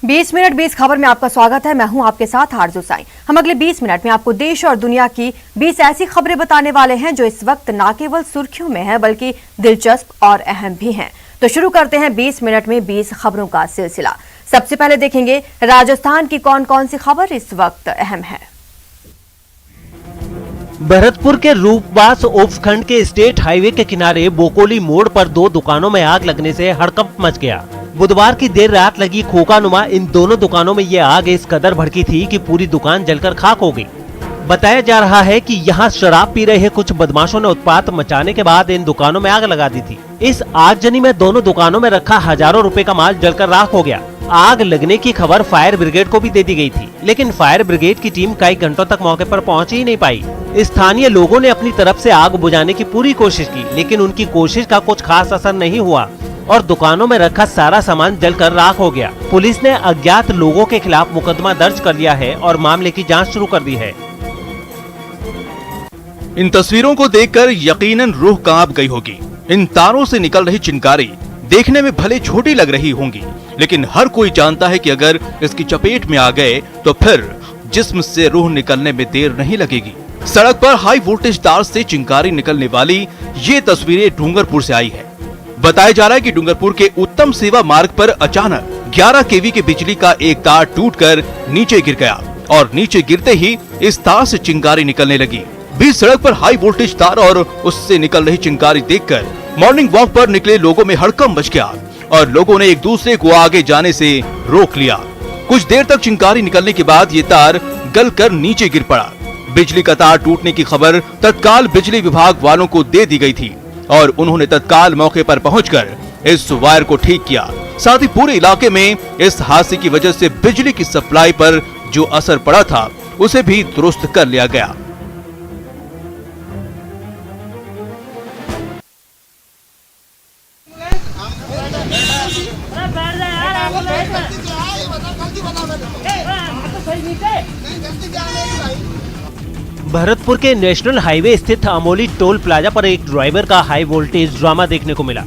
20 minute 20 खबर में आपका स्वागत है। मैं हूं आपके साथ आरजू साईं। हम अगले 20 मिनट में आपको देश और दुनिया की 20 ऐसी खबरें बताने वाले हैं जो इस वक्त न केवल सुर्खियों में है बल्कि दिलचस्प और अहम भी हैं। तो शुरू करते हैं 20 मिनट में 20 खबरों का सिलसिला। सबसे पहले देखेंगे राजस्थान की कौन कौन सी खबर इस वक्त अहम है। भरतपुर के रूपबास उपखंड के स्टेट हाईवे के किनारे बोकोली मोड़ पर 2 दुकानों में आग लगने से हड़कंप मच गया। बुधवार की देर रात लगी खोखानुमा इन दोनों दुकानों में ये आग इस कदर भड़की थी कि पूरी दुकान जलकर खाक हो गई। बताया जा रहा है कि यहाँ शराब पी रहे कुछ बदमाशों ने उत्पात मचाने के बाद इन दुकानों में आग लगा दी थी। इस आगजनी में दोनों दुकानों में रखा हजारों रुपए का माल जलकर राख हो गया। आग लगने की खबर फायर ब्रिगेड को भी दे दी गई थी, लेकिन फायर ब्रिगेड की टीम कई घंटों तक मौके पर पहुंच ही नहीं पाई। स्थानीय लोगों ने अपनी तरफ से आग बुझाने की पूरी कोशिश की, लेकिन उनकी कोशिश का कुछ खास असर नहीं हुआ और दुकानों में रखा सारा सामान जलकर राख हो गया। पुलिस ने अज्ञात लोगों के खिलाफ मुकदमा दर्ज कर लिया है और मामले की जांच शुरू कर दी है। इन तस्वीरों को देखकर यकीनन रूह कांप गई होगी। इन तारों से निकल रही चिंगारी देखने में भले छोटी लग रही होंगी, लेकिन हर कोई जानता है कि अगर इसकी चपेट में आ गए तो फिर जिस्म से रूह निकलने में देर नहीं लगेगी। सड़क पर हाई वोल्टेज तार से चिंगारी निकलने वाली ये तस्वीरें डूंगरपुर से आई है। बताया जा रहा है कि डूंगरपुर के उत्तम सेवा मार्ग पर अचानक 11 केवी की बिजली का एक तार टूटकर नीचे गिर गया और नीचे गिरते ही इस तार से चिंगारी निकलने लगी। बीच सड़क पर हाई वोल्टेज तार और उससे निकल रही चिंगारी देखकर मॉर्निंग वॉक पर निकले लोगों में हड़कंप मच गया और लोगों ने एक दूसरे को आगे जाने से रोक लिया। कुछ देर तक चिंगारी निकलने के बाद ये तार गलकर नीचे गिर पड़ा। बिजली का तार टूटने की खबर तत्काल बिजली विभाग वालों को दे दी गई थी और उन्होंने तत्काल मौके पर पहुंचकर इस वायर को ठीक किया। साथ ही पूरे इलाके में इस हादसे की वजह से बिजली की सप्लाई पर जो असर पड़ा था उसे भी दुरुस्त कर लिया गया। भरतपुर के नेशनल हाईवे स्थित अमोली टोल प्लाजा पर एक ड्राइवर का हाई वोल्टेज ड्रामा देखने को मिला।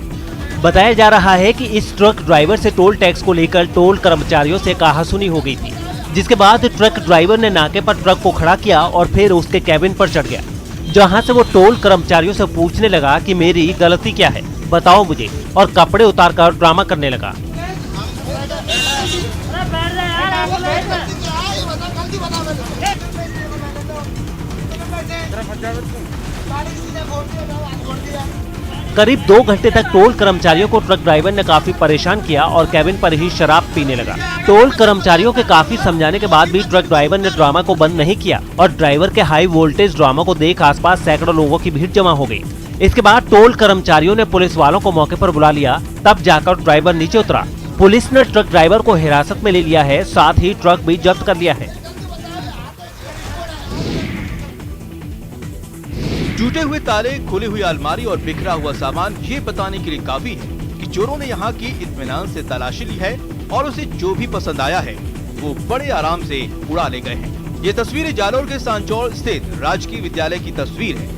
बताया जा रहा है कि इस ट्रक ड्राइवर से टोल टैक्स को लेकर टोल कर्मचारियों से कहासुनी हो गई थी, जिसके बाद ट्रक ड्राइवर ने नाके पर ट्रक को खड़ा किया और फिर उसके कैबिन पर चढ़ गया, जहां से वो टोल कर्मचारियों से पूछने लगा कि मेरी गलती क्या है, बताओ मुझे, और कपड़े उतार कर ड्रामा करने लगा। करीब 2 घंटे तक टोल कर्मचारियों को ट्रक ड्राइवर ने काफी परेशान किया और कैबिन पर ही शराब पीने लगा। टोल कर्मचारियों के काफी समझाने के बाद भी ट्रक ड्राइवर ने ड्रामा को बंद नहीं किया और ड्राइवर के हाई वोल्टेज ड्रामा को देख आसपास सैकड़ों लोगों की भीड़ जमा हो गई। इसके बाद टोल कर्मचारियों ने पुलिस वालों को मौके पर बुला लिया, तब जाकर ड्राइवर नीचे उतरा। पुलिस ने ट्रक ड्राइवर को हिरासत में ले लिया है, साथ ही ट्रक भी जब्त कर लिया है। टूटे हुए ताले, खुली हुई अलमारी और बिखरा हुआ सामान ये बताने के लिए काफी है कि चोरों ने यहाँ की इत्मीनान से तलाशी ली है और उसे जो भी पसंद आया है वो बड़े आराम से उड़ा ले गए हैं। ये तस्वीरें जालोर के सांचौर स्थित राजकीय विद्यालय की तस्वीर है,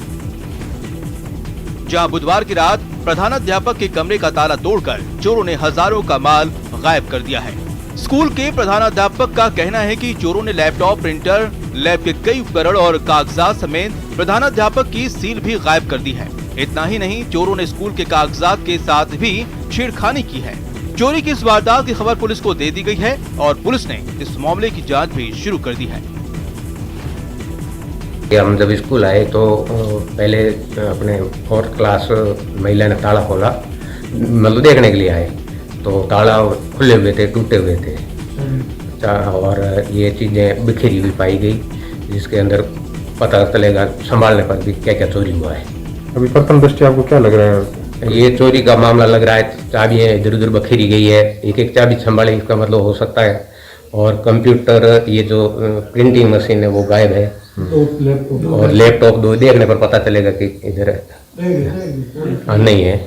जहाँ बुधवार की रात प्रधानाध्यापक के कमरे का ताला तोड़कर चोरों ने हजारों का माल गायब कर दिया है। स्कूल के प्रधानाध्यापक का कहना है कि चोरों ने लैपटॉप, प्रिंटर, लैब के कई उपकरण और कागजात समेत प्रधानाध्यापक की सील भी गायब कर दी है। इतना ही नहीं, चोरों ने स्कूल के कागजात के साथ भी छेड़खानी की है। चोरी की इस वारदात की खबर पुलिस को दे दी गई है और पुलिस ने इस मामले की जांच भी शुरू कर दी है। हम जब स्कूल आए तो पहले अपने 4th क्लास महिला ने ताला खोला, मतलब देखने के लिए आए तो ताला खुले हुए थे, टूटे हुए थे और ये चीज़ें बिखरी हुई पाई गई, जिसके अंदर पता चलेगा संभालने पर भी क्या क्या चोरी हुआ है। अभी प्रथम दृष्टि आपको क्या लग रहा है? ये चोरी का मामला लग रहा है। चाबियाँ इधर उधर बखेरी गई है, एक एक चाबी संभाले इसका मतलब हो सकता है, और कंप्यूटर, ये जो प्रिंटिंग मशीन है वो गायब है और लैपटॉप दो देखने पर पता चलेगा कि इधर नहीं है।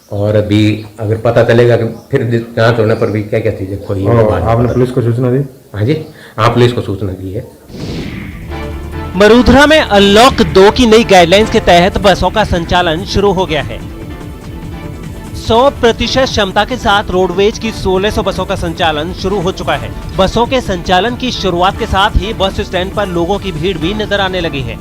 और अभी अगर पता चलेगा कि फिर जांच होने पर भी क्या क्या चीजें खोई है। आपने पुलिस को सूचना दी? हाँ जी, हाँ पुलिस को सूचना दी है। मरूधरा में अनलॉक 2 की नई गाइडलाइंस के तहत बसों का संचालन शुरू हो गया है। 100% क्षमता के साथ रोडवेज की 1600 बसों का संचालन शुरू हो चुका है। बसों के संचालन की शुरुआत के साथ ही बस स्टैंड पर लोगों की भीड़ भी नजर आने लगी है।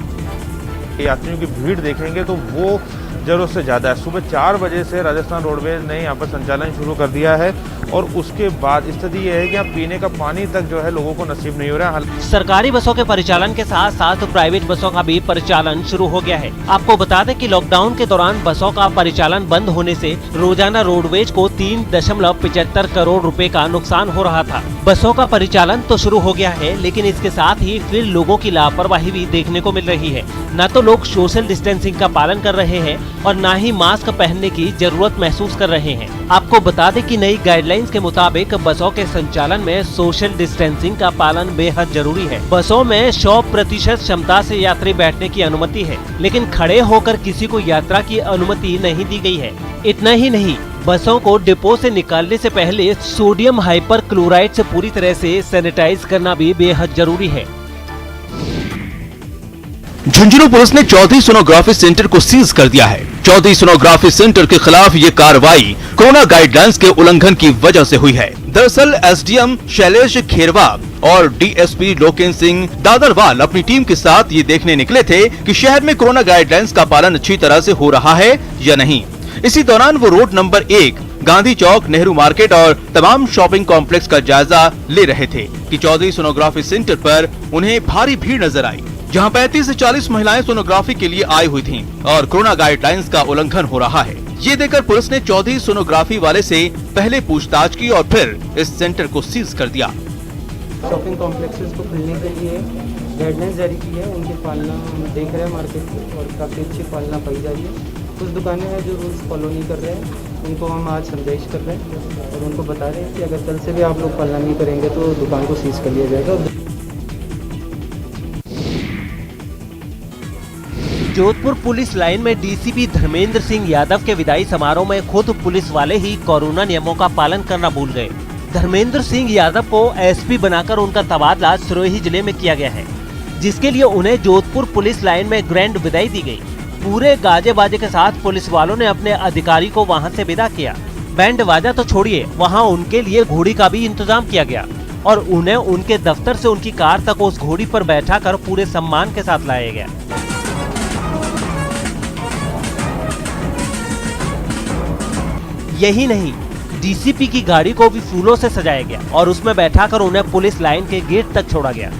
यात्रियों की भीड़ देखेंगे तो वो जरूरत से ज़्यादा है। सुबह 4 बजे से राजस्थान रोडवेज ने यहाँ पर संचालन शुरू कर दिया है और उसके बाद स्थिति ये है कि यहाँ पीने का पानी तक जो है लोगों को नसीब नहीं हो रहा है। सरकारी बसों के परिचालन के साथ साथ प्राइवेट बसों का भी परिचालन शुरू हो गया है। आपको बता दें कि लॉकडाउन के दौरान बसों का परिचालन बंद होने से रोजाना रोडवेज को 3.75 करोड़ रुपए का नुकसान हो रहा था। बसों का परिचालन तो शुरू हो गया है, लेकिन इसके साथ ही फिर लोगों की लापरवाही भी देखने को मिल रही है। न तो लोग सोशल डिस्टेंसिंग का पालन कर रहे हैं और न ही मास्क पहनने की जरूरत महसूस कर रहे हैं। आपको बता दें कि नई गाइडलाइंस के मुताबिक बसों के संचालन में सोशल डिस्टेंसिंग का पालन बेहद जरूरी है। बसों में 100% क्षमता से यात्री बैठने की अनुमति है, लेकिन खड़े होकर किसी को यात्रा की अनुमति नहीं दी गई है। इतना ही नहीं, बसों को डिपो से निकालने से पहले सोडियम हाइपरक्लोराइड से पूरी तरह से सैनिटाइज करना भी बेहद जरूरी है। झुंझुनू पुलिस ने चौधरी सोनोग्राफी सेंटर को सीज कर दिया है। चौधरी सोनोग्राफी सेंटर के खिलाफ ये कार्रवाई कोरोना गाइडलाइंस के उल्लंघन की वजह से हुई है। दरअसल एसडीएम शैलेश खेरवा और डीएसपी लोकेन सिंह दादरवाल अपनी टीम के साथ ये देखने निकले थे कि शहर में कोरोना गाइडलाइंस का पालन अच्छी तरह से हो रहा है या नहीं। इसी दौरान वो रोड नंबर 1 गांधी चौक, नेहरू मार्केट और तमाम शॉपिंग कॉम्प्लेक्स का जायजा ले रहे थे कि चौधरी सोनोग्राफी सेंटर पर उन्हें भारी भीड़ नजर आई, जहां 35 से 40 महिलाएं सोनोग्राफी के लिए आई हुई थीं और कोरोना गाइडलाइंस का उल्लंघन हो रहा है। ये देखकर पुलिस ने चौधरी सोनोग्राफी वाले से पहले पूछताछ की और फिर इस सेंटर को सीज कर दिया। शॉपिंग कॉम्प्लेक्सेस को खुलने के लिए गाइडलाइंस जारी की है, उनकी पालना हम देख रहे हैं मार्केट में और काफ़ी अच्छी पालना पाई जा रही है। कुछ दुकानें हैं जो रूल्स फॉलो नहीं कर रहे हैं, उनको हम आज समझाइश कर रहे हैं और उनको बता रहे हैं कि अगर कल से भी आप लोग पालना नहीं करेंगे तो दुकान को सीज कर लिया जाएगा। जोधपुर पुलिस लाइन में डीसीपी धर्मेंद्र सिंह यादव के विदाई समारोह में खुद पुलिस वाले ही कोरोना नियमों का पालन करना भूल गए। धर्मेंद्र सिंह यादव को एसपी बनाकर उनका तबादला सिरोही जिले में किया गया है, जिसके लिए उन्हें जोधपुर पुलिस लाइन में ग्रैंड विदाई दी गई। पूरे गाजे बाजे के साथ पुलिस वालों ने अपने अधिकारी को वहां से विदा किया। बैंड बाजा तो छोड़िए, वहां उनके लिए घोड़ी का भी इंतजाम किया गया और उन्हें उनके दफ्तर से उनकी कार तक उस घोड़ी पर बैठाकर पूरे सम्मान के साथ लाया गया। यही नहीं, डीसीपी की गाड़ी को भी फूलों से सजाया गया और उसमें बैठाकर उन्हें पुलिस लाइन के गेट तक छोड़ा गया।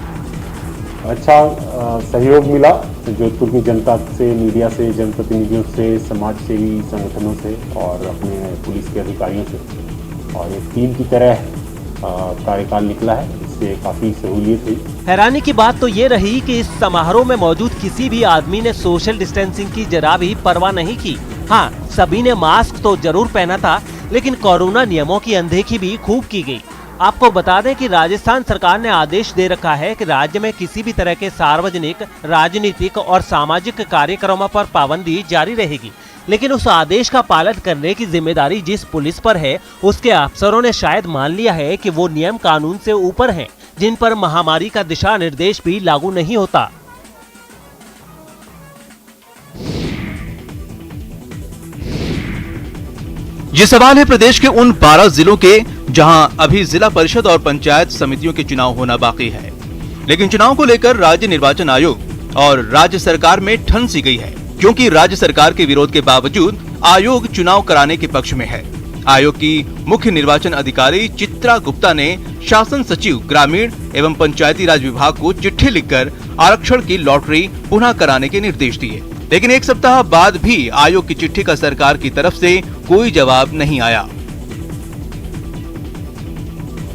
अच्छा सहयोग मिला जोधपुर की जनता से, मीडिया से, जनप्रतिनिधियों से, समाज सेवी संगठनों से और अपने पुलिस के अधिकारियों से, और एक टीम की तरह कार्यकाल निकला है। इससे काफी सहूलियत हुई। हैरानी की बात तो ये रही कि इस समारोह में मौजूद किसी भी आदमी ने सोशल डिस्टेंसिंग की जरा भी परवाह नहीं की। हाँ, सभी ने मास्क तो जरूर पहना था, लेकिन कोरोना नियमों की अनदेखी भी खूब की गई। आपको बता दें कि राजस्थान सरकार ने आदेश दे रखा है कि राज्य में किसी भी तरह के सार्वजनिक, राजनीतिक और सामाजिक कार्यक्रमों पर पाबंदी जारी रहेगी, लेकिन उस आदेश का पालन करने की जिम्मेदारी जिस पुलिस पर है, उसके अफसरों ने शायद मान लिया है कि वो नियम कानून से ऊपर हैं, जिन पर महामारी का दिशा निर्देश भी लागू नहीं होता। ये सवाल है प्रदेश के उन 12 जिलों के जहां अभी जिला परिषद और पंचायत समितियों के चुनाव होना बाकी है, लेकिन चुनाव को लेकर राज्य निर्वाचन आयोग और राज्य सरकार में ठन सी गई है, क्योंकि राज्य सरकार के विरोध के बावजूद आयोग चुनाव कराने के पक्ष में है। आयोग की मुख्य निर्वाचन अधिकारी चित्रा गुप्ता ने शासन सचिव ग्रामीण एवं पंचायती राज विभाग को चिट्ठी लिखकर आरक्षण की लॉटरी पुनः कराने के निर्देश दिए, लेकिन एक सप्ताह बाद भी आयोग की चिट्ठी का सरकार की तरफ से कोई जवाब नहीं आया।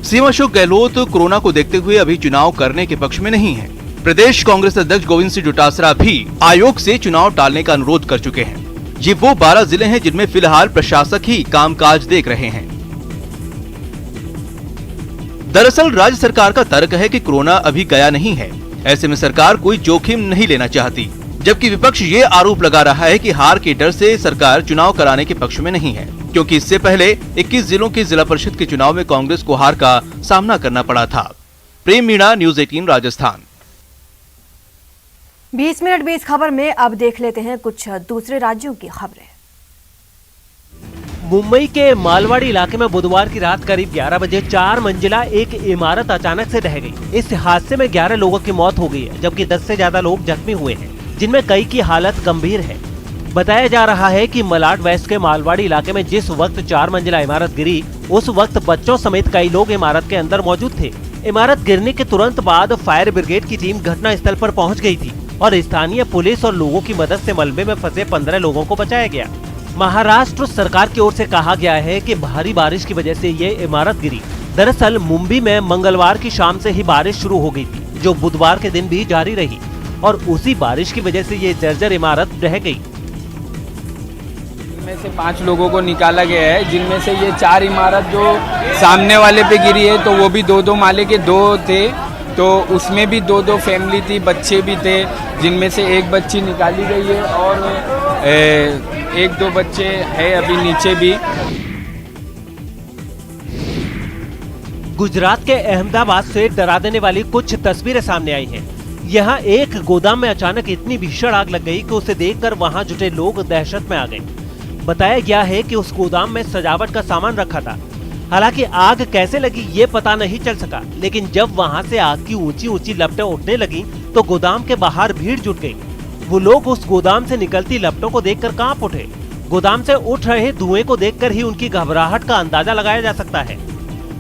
सीएम अशोक गहलोत कोरोना को देखते हुए अभी चुनाव करने के पक्ष में नहीं है। प्रदेश कांग्रेस अध्यक्ष गोविंद सिंह डोटासरा भी आयोग से चुनाव टालने का अनुरोध कर चुके हैं। ये वो 12 जिले हैं जिनमें फिलहाल प्रशासक ही कामकाज देख रहे हैं। दरअसल राज्य सरकार का तर्क है कि कोरोना अभी गया नहीं है, ऐसे में सरकार कोई जोखिम नहीं लेना चाहती, जबकि विपक्ष ये आरोप लगा रहा है कि हार के डर से सरकार चुनाव कराने के पक्ष में नहीं है, क्योंकि इससे पहले 21 जिलों के जिला परिषद के चुनाव में कांग्रेस को हार का सामना करना पड़ा था। प्रेम मीणा, न्यूज़ 18 राजस्थान। 20 मिनट 20 खबर में अब देख लेते हैं कुछ दूसरे राज्यों की खबरें। मुंबई के मालवाड़ी इलाके में बुधवार की रात करीब 11 बजे 4 मंजिला एक इमारत अचानक से ढह गई। इस हादसे में 11 लोगों की मौत हो गई है, जबकि 10 से ज्यादा लोग जख्मी हुए हैं, जिनमें कई की हालत गंभीर है। बताया जा रहा है कि मलाड वेस्ट के मालवाड़ी इलाके में जिस वक्त 4 मंजिला इमारत गिरी, उस वक्त बच्चों समेत कई लोग इमारत के अंदर मौजूद थे। इमारत गिरने के तुरंत बाद फायर ब्रिगेड की टीम घटना स्थल पर पहुंच गई थी और स्थानीय पुलिस और लोगों की मदद से मलबे में फंसे 15 लोगों को बचाया गया। महाराष्ट्र सरकार की ओर से कहा गया है कि भारी बारिश की वजह से ये इमारत गिरी। दरअसल मुंबई में मंगलवार की शाम से ही बारिश शुरू हो गई थी, जो बुधवार के दिन भी जारी रही और उसी बारिश की वजह से ये जर्जर इमारत ढह गई। में से 5 लोगों को निकाला गया है, जिनमें से ये 4 इमारत जो सामने वाले पे गिरी है, तो वो भी 2-2 माले के 2 थे, तो उसमें भी 2-2 फैमिली थी, बच्चे भी थे, जिनमें से एक बच्ची निकाली गई है और 1-2 बच्चे हैं अभी नीचे भी। गुजरात के अहमदाबाद से डरा देने वाली कुछ तस्वीरें सामने आई हैं। यहाँ एक गोदाम में अचानक इतनी भीषण आग लग गई कि उसे देखकर वहाँ जुटे लोग दहशत में आ गए। बताया गया है कि उस गोदाम में सजावट का सामान रखा था। हालांकि आग कैसे लगी ये पता नहीं चल सका, लेकिन जब वहाँ से आग की ऊंची ऊंची लपटें उठने लगी तो गोदाम के बाहर भीड़ जुट गई। वो लोग उस गोदाम से निकलती लपटों को देखकर कांप उठे। गोदाम से उठ रहे धुएं को देखकर ही उनकी घबराहट का अंदाजा लगाया जा सकता है।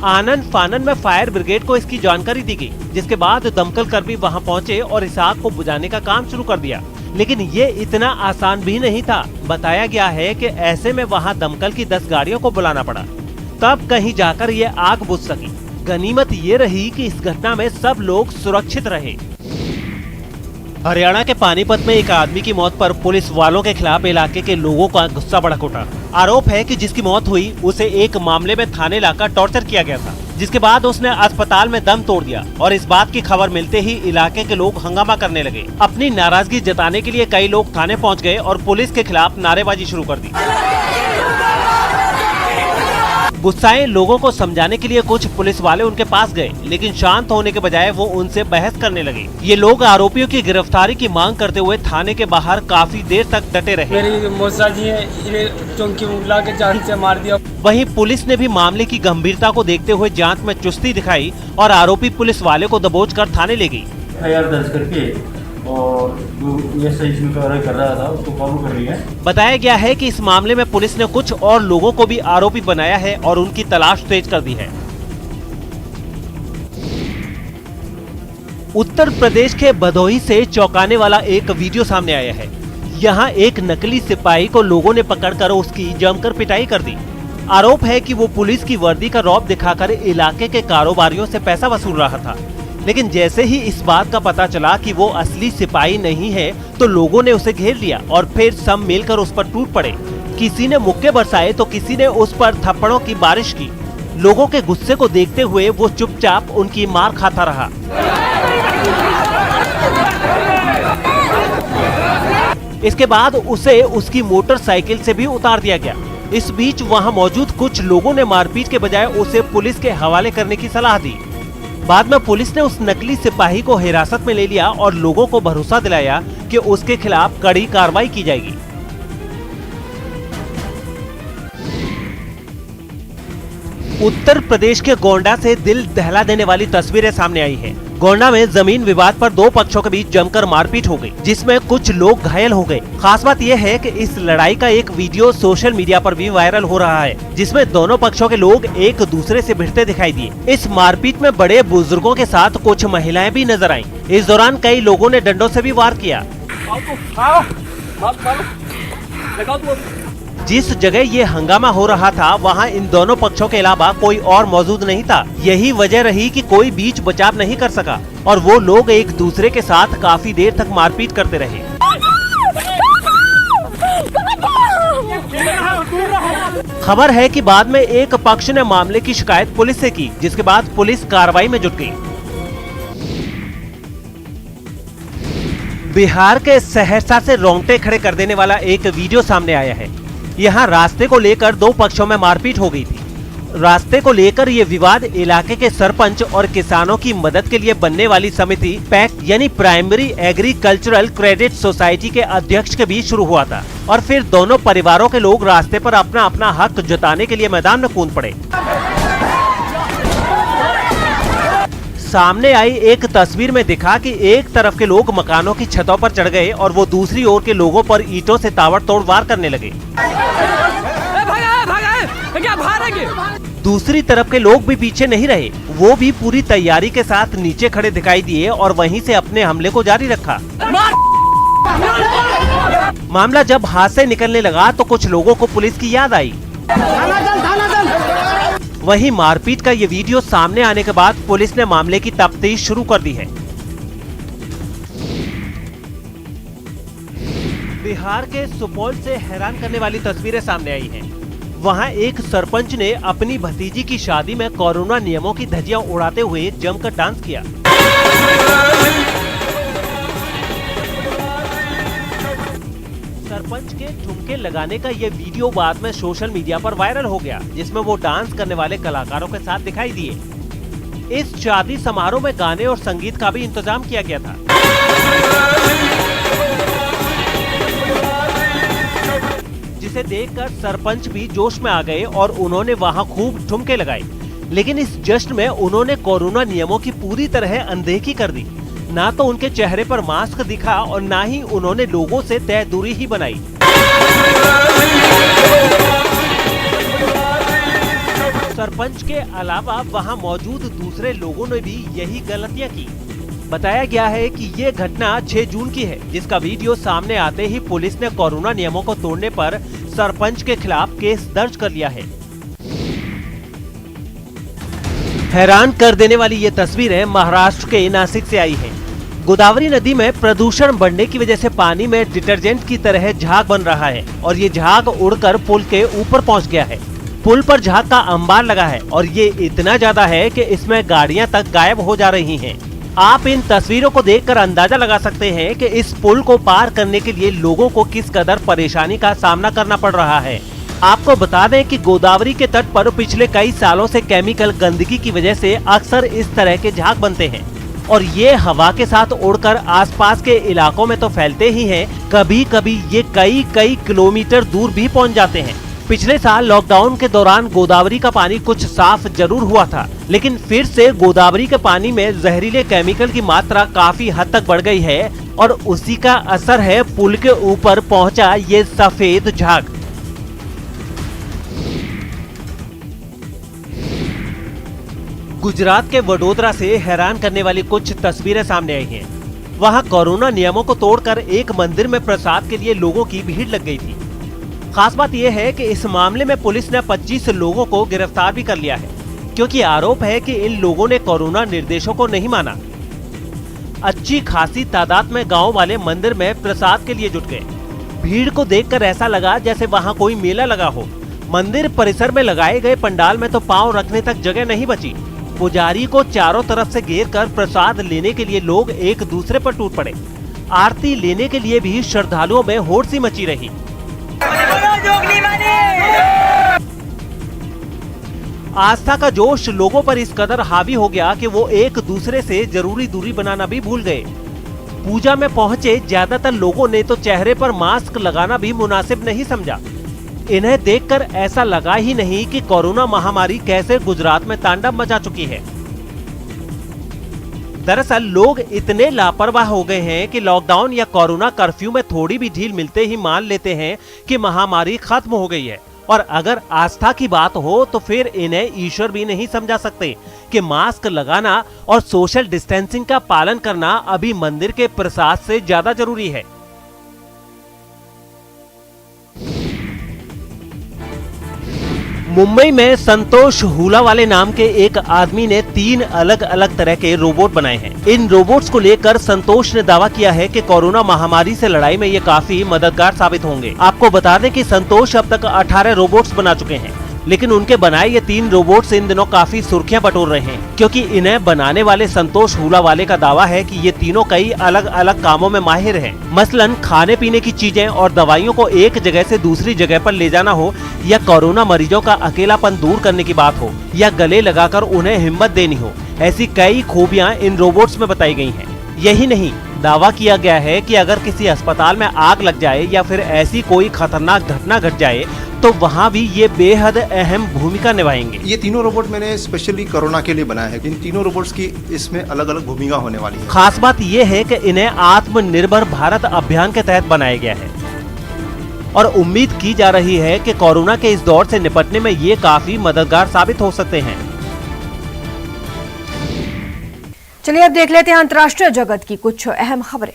आनन फानन में फायर ब्रिगेड को इसकी जानकारी दी गई, जिसके बाद दमकल कर्मी वहां पहुंचे और इस आग को बुझाने का काम शुरू कर दिया। लेकिन ये इतना आसान भी नहीं था। बताया गया है कि ऐसे में वहां दमकल की 10 गाड़ियों को बुलाना पड़ा, तब कहीं जाकर ये आग बुझ सकी। गनीमत ये रही कि इस घटना में सब लोग सुरक्षित रहे। हरियाणा के पानीपत में एक आदमी की मौत पर पुलिस वालों के खिलाफ इलाके के लोगों का गुस्सा भड़क उठा। आरोप है कि जिसकी मौत हुई उसे एक मामले में थाने लाकर टॉर्चर किया गया था, जिसके बाद उसने अस्पताल में दम तोड़ दिया और इस बात की खबर मिलते ही इलाके के लोग हंगामा करने लगे। अपनी नाराजगी जताने के लिए कई लोग थाने पहुंच गए और पुलिस के खिलाफ नारेबाजी शुरू कर दी। गुस्साए लोगों को समझाने के लिए कुछ पुलिस वाले उनके पास गए, लेकिन शांत होने के बजाय वो उनसे बहस करने लगे। ये लोग आरोपियों की गिरफ्तारी की मांग करते हुए थाने के बाहर काफी देर तक डटे रहे। मेरी मौसा जी है, इन्हें चौंकी उगला के जान से मार दिया। वहीं पुलिस ने भी मामले की गंभीरता को देखते हुए जांच में चुस्ती दिखाई और आरोपी पुलिस वाले को दबोच कर थाने ले गई। एफआईआर दर्ज करके और जो ये सही इसमें कार्रवाई कर रहा था उसको काबू कर लिया है। बताया गया है कि इस मामले में पुलिस ने कुछ और लोगों को भी आरोपी बनाया है और उनकी तलाश तेज कर दी है। उत्तर प्रदेश के भदोही से चौंकाने वाला एक वीडियो सामने आया है। यहाँ एक नकली सिपाही को लोगों ने पकड़कर उसकी जमकर पिटाई कर दी। आरोप है कि वो पुलिस की वर्दी का रौब दिखाकर इलाके के कारोबारियों से पैसा वसूल रहा था, लेकिन जैसे ही इस बात का पता चला कि वो असली सिपाही नहीं है, तो लोगों ने उसे घेर लिया और फिर सब मिलकर उस पर टूट पड़े। किसी ने मुक्के बरसाए तो किसी ने उस पर थप्पड़ों की बारिश की। लोगों के गुस्से को देखते हुए वो चुपचाप उनकी मार खाता रहा। इसके बाद उसे उसकी मोटरसाइकिल से भी उतार दिया गया। इस बीच वहां मौजूद कुछ लोगों ने मारपीट के बजाय उसे पुलिस के हवाले करने की सलाह दी। बाद में पुलिस ने उस नकली सिपाही को हिरासत में ले लिया और लोगों को भरोसा दिलाया कि उसके खिलाफ कड़ी कार्रवाई की जाएगी। उत्तर प्रदेश के गोंडा से दिल दहला देने वाली तस्वीरें सामने आई हैं। गोंडा में जमीन विवाद पर 2 पक्षों के बीच जमकर मारपीट हो गई, जिसमें कुछ लोग घायल हो गए। खास बात यह है कि इस लड़ाई का एक वीडियो सोशल मीडिया पर भी वायरल हो रहा है, जिसमें दोनों पक्षों के लोग एक दूसरे से भिड़ते दिखाई दिए। इस मारपीट में बड़े बुजुर्गों के साथ कुछ महिलाएं भी नजर आईं। इस दौरान कई लोगों ने डंडों से भी वार किया। जिस जगह ये हंगामा हो रहा था वहाँ इन दोनों पक्षों के अलावा कोई और मौजूद नहीं था। यही वजह रही कि कोई बीच बचाव नहीं कर सका और वो लोग एक दूसरे के साथ काफी देर तक मारपीट करते रहे। खबर है कि बाद में एक पक्ष ने मामले की शिकायत पुलिस से की, जिसके बाद पुलिस कार्रवाई में जुट गई। बिहार के सहरसा से रोंगटे खड़े कर देने वाला एक वीडियो सामने आया है। यहाँ रास्ते को लेकर 2 पक्षों में मारपीट हो गई थी। रास्ते को लेकर ये विवाद इलाके के सरपंच और किसानों की मदद के लिए बनने वाली समिति पैक यानी प्राइमरी एग्रीकल्चरल क्रेडिट सोसाइटी के अध्यक्ष के बीच शुरू हुआ था और फिर दोनों परिवारों के लोग रास्ते पर अपना अपना हक जताने के लिए मैदान में कूद पड़े। सामने आई एक तस्वीर में दिखा कि एक तरफ के लोग मकानों की छतों पर चढ़ गए और वो दूसरी ओर के लोगों पर ईंटों से ताबड़तोड़ वार करने लगे। दूसरी तरफ के लोग भी पीछे नहीं रहे, वो भी पूरी तैयारी के साथ नीचे खड़े दिखाई दिए और वहीं से अपने हमले को जारी रखा। मामला जब हाथ से निकलने लगा तो कुछ लोगों को पुलिस की याद आई। वहीं मारपीट का ये वीडियो सामने आने के बाद पुलिस ने मामले की तफ्तीश शुरू कर दी है। बिहार के सुपौल से हैरान करने वाली तस्वीरें सामने आई हैं। वहां एक सरपंच ने अपनी भतीजी की शादी में कोरोना नियमों की धज्जियां उड़ाते हुए जमकर डांस किया। सरपंच के ठुमके लगाने का ये वीडियो बाद में सोशल मीडिया पर वायरल हो गया, जिसमें वो डांस करने वाले कलाकारों के साथ दिखाई दिए। इस शादी समारोह में गाने और संगीत का भी इंतजाम किया गया था। जिसे देखकर सरपंच भी जोश में आ गए और उन्होंने वहां खूब ठुमके लगाए। लेकिन इस जश्न में उन्होंने कोरोना नियमों की पूरी तरह अनदेखी कर दी। ना तो उनके चेहरे पर मास्क दिखा और ना ही उन्होंने लोगों से तय दूरी ही बनाई। सरपंच के अलावा वहां मौजूद दूसरे लोगों ने भी यही गलतियां की। बताया गया है कि ये घटना 6 जून की है, जिसका वीडियो सामने आते ही पुलिस ने कोरोना नियमों को तोड़ने पर सरपंच के खिलाफ केस दर्ज कर लिया है। हैरान कर देने वाली ये तस्वीरें महाराष्ट्र के नासिक से आई हैं। गोदावरी नदी में प्रदूषण बढ़ने की वजह से पानी में डिटर्जेंट की तरह झाग बन रहा है और ये झाग उड़कर पुल के ऊपर पहुंच गया है। पुल पर झाग का अंबार लगा है और ये इतना ज्यादा है कि इसमें गाड़ियां तक गायब हो जा रही हैं। आप इन तस्वीरों को देखकर अंदाजा लगा सकते हैं कि इस पुल को पार करने के लिए लोगों को किस कदर परेशानी का सामना करना पड़ रहा है। आपको बता दें कि गोदावरी के तट पर पिछले कई सालों से केमिकल गंदगी की वजह से अक्सर इस तरह के झाग बनते हैं और ये हवा के साथ उड़कर आसपास के इलाकों में तो फैलते ही हैं, कभी कभी ये कई किलोमीटर दूर भी पहुंच जाते हैं। पिछले साल लॉकडाउन के दौरान गोदावरी का पानी कुछ साफ जरूर हुआ था, लेकिन फिर से गोदावरी के पानी में जहरीले केमिकल की मात्रा काफी हद तक बढ़ गई है और उसी का असर है पुल के ऊपर पहुंचा ये सफेद झाग। गुजरात के वडोदरा से हैरान करने वाली कुछ तस्वीरें सामने आई हैं। वहां कोरोना नियमों को तोड़कर एक मंदिर में प्रसाद के लिए लोगों की भीड़ लग गई थी। खास बात यह है कि इस मामले में पुलिस ने 25 लोगों को गिरफ्तार भी कर लिया है, क्योंकि आरोप है कि इन लोगों ने कोरोना निर्देशों को नहीं माना। अच्छी खासी तादाद में गांव वाले मंदिर में प्रसाद के लिए जुट गए। भीड़ को देखकर ऐसा लगा जैसे वहां कोई मेला लगा हो। मंदिर परिसर में लगाए गए पंडाल में तो पांव रखने तक जगह नहीं बची। पुजारी को चारों तरफ से घेर कर प्रसाद लेने के लिए लोग एक दूसरे पर टूट पड़े। आरती लेने के लिए भी श्रद्धालुओं में होड़ सी मची रही। आस्था का जोश लोगों पर इस कदर हावी हो गया कि वो एक दूसरे से जरूरी दूरी बनाना भी भूल गए। पूजा में पहुंचे ज्यादातर लोगों ने तो चेहरे पर मास्क लगाना भी मुनासिब नहीं समझा। इन्हें देखकर ऐसा लगा ही नहीं कि कोरोना महामारी कैसे गुजरात में तांडव मचा चुकी है। दरअसल लोग इतने लापरवाह हो गए हैं कि लॉकडाउन या कोरोना कर्फ्यू में थोड़ी भी ढील मिलते ही मान लेते हैं कि महामारी खत्म हो गई है। और अगर आस्था की बात हो तो फिर इन्हें ईश्वर भी नहीं समझा सकते कि मास्क लगाना और सोशल डिस्टेंसिंग का पालन करना अभी मंदिर के प्रसाद से ज्यादा जरूरी है। मुंबई में संतोष हुलावाले नाम के एक आदमी ने 3 अलग अलग तरह के रोबोट बनाए हैं। इन रोबोट्स को लेकर संतोष ने दावा किया है कि कोरोना महामारी से लड़ाई में ये काफी मददगार साबित होंगे। आपको बता दें कि संतोष अब तक 18 रोबोट्स बना चुके हैं। लेकिन उनके बनाए ये 3 रोबोट्स इन दिनों काफी सुर्खियां बटोर रहे हैं, क्योंकि इन्हें बनाने वाले संतोष हुलावाले का दावा है कि ये तीनों कई अलग अलग कामों में माहिर हैं। मसलन खाने पीने की चीजें और दवाइयों को एक जगह से दूसरी जगह पर ले जाना हो, या कोरोना मरीजों का अकेलापन दूर करने की बात हो, या गले लगाकर उन्हें हिम्मत देनी हो, ऐसी कई खूबियां इन रोबोट्स में बताई गई हैं। यही नहीं, दावा किया गया है कि अगर किसी अस्पताल में आग लग जाए या फिर ऐसी कोई खतरनाक घटना घट जाए तो वहाँ भी ये बेहद अहम भूमिका निभाएंगे। ये तीनों रोबोट मैंने स्पेशली कोरोना के लिए बनाया है। इन तीनों रोबोट्स की इसमें अलग अलग भूमिका होने वाली है। खास बात ये है कि इन्हें आत्मनिर्भर भारत अभियान के तहत बनाया गया है और उम्मीद की जा रही है कि कोरोना के इस दौर से निपटने में ये काफी मददगार साबित हो सकते हैं। चलिए अब देख लेते हैं अंतर्राष्ट्रीय जगत की कुछ अहम खबरें।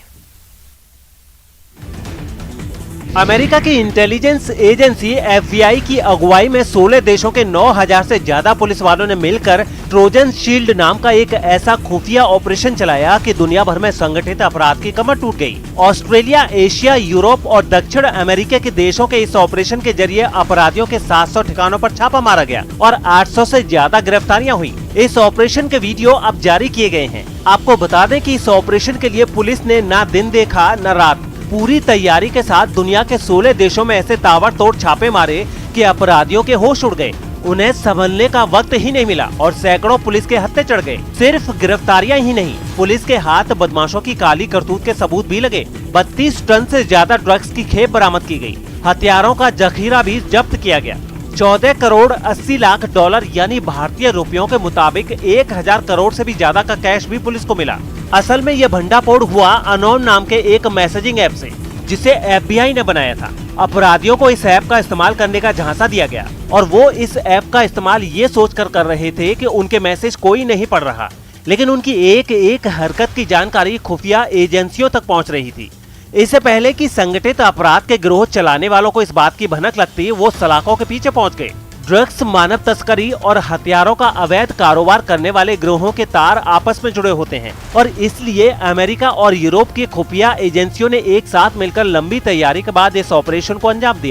अमेरिका की इंटेलिजेंस एजेंसी FBI की अगुवाई में 16 देशों के 9000 से ज्यादा पुलिस वालों ने मिलकर ट्रोजन शील्ड नाम का एक ऐसा खुफिया ऑपरेशन चलाया कि दुनिया भर में संगठित अपराध की कमर टूट गई। ऑस्ट्रेलिया, एशिया, यूरोप और दक्षिण अमेरिका के देशों के इस ऑपरेशन के जरिए अपराधियों के 700 ठिकानों पर छापा मारा गया और 800 से ज्यादा गिरफ्तारियां हुई। इस ऑपरेशन के वीडियो अब जारी किए गए हैं। आपको बता दें कि इस ऑपरेशन के लिए पुलिस ने न दिन देखा न रात, पूरी तैयारी के साथ दुनिया के 16 देशों में ऐसे ताबड़तोड़ छापे मारे कि अपराधियों के होश उड़ गए। उन्हें संभलने का वक्त ही नहीं मिला और सैकड़ों पुलिस के हत्थे चढ़ गए। सिर्फ गिरफ्तारियां ही नहीं, पुलिस के हाथ बदमाशों की काली करतूत के सबूत भी लगे। 32 टन से ज्यादा ड्रग्स की खेप बरामद की गई। हथियारों का जखीरा भी जब्त किया गया। 14 करोड़ 80 लाख डॉलर यानी भारतीय रुपयों के मुताबिक 1000 करोड़ से भी ज्यादा का कैश भी पुलिस को मिला। असल में यह भंडाफोड़ हुआ अनोन नाम के एक मैसेजिंग ऐप से, जिसे FBI ने बनाया था। अपराधियों को इस ऐप का इस्तेमाल करने का झांसा दिया गया और वो इस ऐप का इस्तेमाल ये सोचकर कर रहे थे कि उनके मैसेज कोई नहीं पढ़ रहा, लेकिन उनकी एक एक हरकत की जानकारी खुफिया एजेंसियों तक पहुंच रही थी। इससे पहले कि संगठित अपराध के गिरोह चलाने वालों को इस बात की भनक लगती, वो सलाखों के पीछे पहुंच गए। ड्रग्स, मानव तस्करी और हथियारों का अवैध कारोबार करने वाले गिरोहों के तार आपस में जुड़े होते हैं और इसलिए अमेरिका और यूरोप की खुफिया एजेंसियों ने एक साथ मिलकर लंबी तैयारी के बाद इस ऑपरेशन को अंजाम दिया।